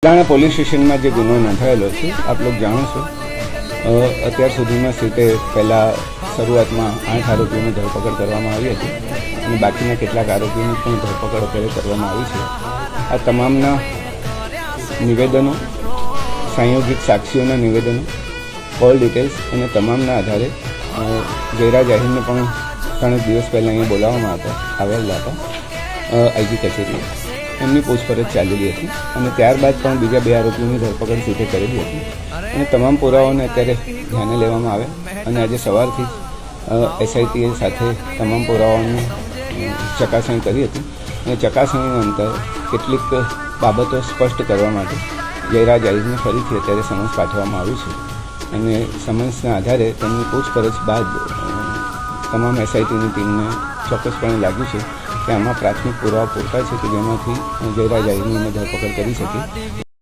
पलाना police station में जो गुनो नोंधायेलो छे आप लोग जाणो छो। अत्यार सुधीमां सीटे पहला शुरुआत में 8 आरोपीओनी धरपकड़ करवामां आवी हती अने बाकीना केटलाक आरोपीओनी पण धरपकड़ अत्यारे करवामां आवी छे। आ तमामना निवेदनों, संयोजित साक्षीओना निवेदनों, कॉल डिटेल्स अने तमामना आधारे जयराज आहिरने पण 3 दिवस पहला अहींया बोलाववामां आवेला हता आईजी कचेरी। एमनी पूछपरछ चालेली हती अने त्यारबाद पण बीजा 2 आरोपीओनी धरपकड़ सीटे करेली हती अने तमाम पुरावाओने अत्यारे ध्याने लेवामां आवे अने आज सवारथी एसआईटीए साथे तमाम पुरावाओनी चकासणी करी हती अने चकासणीना अंतर केटलीक बाबतो स्पष्ट करवा माटे जयराज आहिरने फरीथी अत्यारे समन्स पाठववामां આવ્યું છે અને સમન્સના આધારે તેમની પૂછપરછ બાદ તમામ એસઆઈટીની ટીમને ચોક્કસપણે લાગ્યું છે કે આમાં પ્રાથમિક પુરાવા પૂરતા છે કે જેમાંથી જયરાજ આહિરની ધરપકડ કરી શકે।